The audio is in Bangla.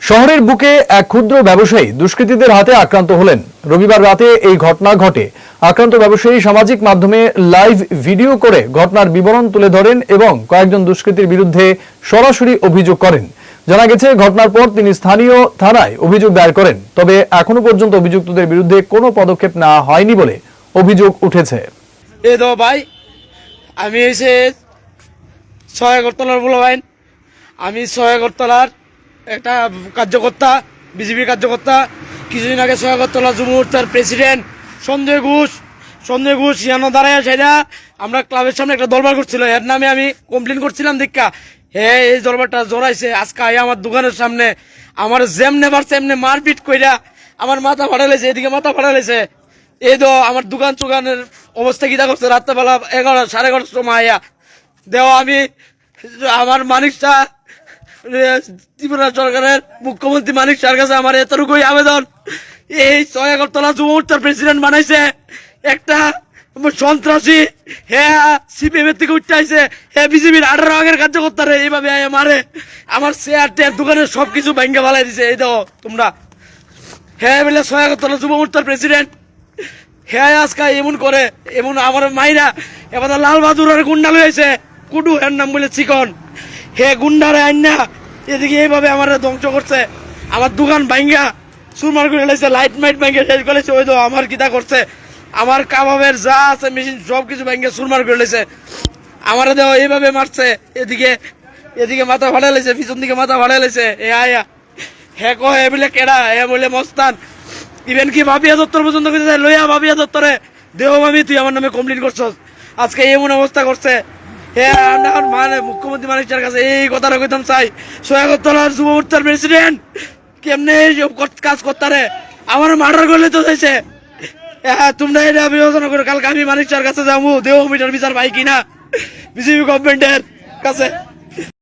শহরের বুকে এক ক্ষুদ্র ব্যবসায়ী দুষ্কৃতীদের হাতে আক্রান্ত হলেন। রবিবার রাতে এই ঘটনা ঘটে। আক্রান্ত ব্যবসায়ী সামাজিক মাধ্যমে লাইভ ভিডিও করে ঘটনার বিবরণ তুলে ধরেন এবং কয়েকজন দুষ্কৃতীর বিরুদ্ধে সরাসরি অভিযোগ করেন। জানা গেছে, ঘটনার পর তিনি স্থানীয় থানায় অভিযোগ দায়ের করেন। তবে এখনো পর্যন্ত অভিযুক্তদের বিরুদ্ধে কোনো পদক্ষেপ নেওয়া হয়নি বলে অভিযোগ উঠেছে। ভাই, আমি এসে সহায়কর্তলার বলবাইন। আমি সহায়কর্তলার একটা কার্যকর্তা, বিজেপি কার্যকর্তা। কিছুদিন আগে সহায়কর্তলা যুব মোর্চার প্রেসিডেন্ট সঞ্জয় ঘোষ ইয়ানো দাঁড়ায় সেটা আমরা ক্লাবের সামনে একটা দরবার করছিল, এর নামে আমি কমপ্লেন করছিলাম। দীক্ষা এই দরবারটা জড়াইছে আজকে আমার দোকানের সামনে। আমার যেমনে পারছে এমনি মারপিট কইরা আমার মাথা ফাটা লেছে, এদিকে মাথা ফাটা লেছে। এই তো আমার দোকানের অবস্থা কিটা করছে। রাত্রেবেলা 11, 11:30 সময় আয়া দেওয়া আমি আমার মানিক শাহ, ত্রিপুরা সরকারের মুখ্যমন্ত্রী মানিক শাহর কাছে আমার এতটুকুই আবেদন, এই সহায়কর্তলা যুব মোর্চার প্রেসিডেন্ট বানাইছে একটা সন্ত্রাসী। হ্যাঁ, সিপিএম এর থেকে উঠতে আইছে। হ্যাঁ, বিজেপির 18 আগের কার্যকর্তারে এইভাবে মারে। আমার শেয়ার টেয়ার দোকানের সবকিছু ভেঙে ফেলাই দিছে। এই দেখো তোমরা। হ্যাঁ বলে সহায়কর্তলা যুব মোর্চার প্রেসিডেন্ট, হ্যাঁ আজকে এমন করে, এমন আমার মাইরা এবার লাল বাহাদুর আর গুন্ডা লইছে কুডু, এর নাম বলে চিকন। হে গুন্ডারে আইনা এদিকে এইভাবে আমার ধ্বংস করছে। আমার দোকান ভাঙ্গা সুরমার করে লাইছে, লাইট মাইট ভাঙ্গে শেষ করেছে। ওই তো আমার কিতা করছে, আমার কাবাবের যা আছে মেশিন সব কিছু ভাঙ্গে সুরমার করে লাইছে। আমার দেহ এইভাবে মারছে। এদিকে মাথা ফাড়া লাইছে, পিছন দিকে মাথা ফাড়া লাইছে। এ আয়া হে কহে বলে কেডা, হে বলে মস্তান। ইভেন কি ভাবিয়া দত্তর পর্যন্ত লইয়া ভাবিয়া দত্তরে দেহ ভাবি তুই আমার নামে কমপ্লেন করছস। আজকে এমন অবস্থা করছে। হ্যাঁ, মানে মুখ্যমন্ত্রী মানুষের কাছে এই কথাটা কইতাম চাই, সহায়কর্তলার যুব মোর্চার প্রেসিডেন্ট কেমনে কাজ করতারে আমার মার্ডার করলে তো হয়েছে। হ্যাঁ, তোমরা এটা বিবেচনা করো। কালকে আমি মানুষের কাছে যাবো, দেহ মিটার বিচার পাই কিনা বিজেপি গভর্নমেন্টের কাছে।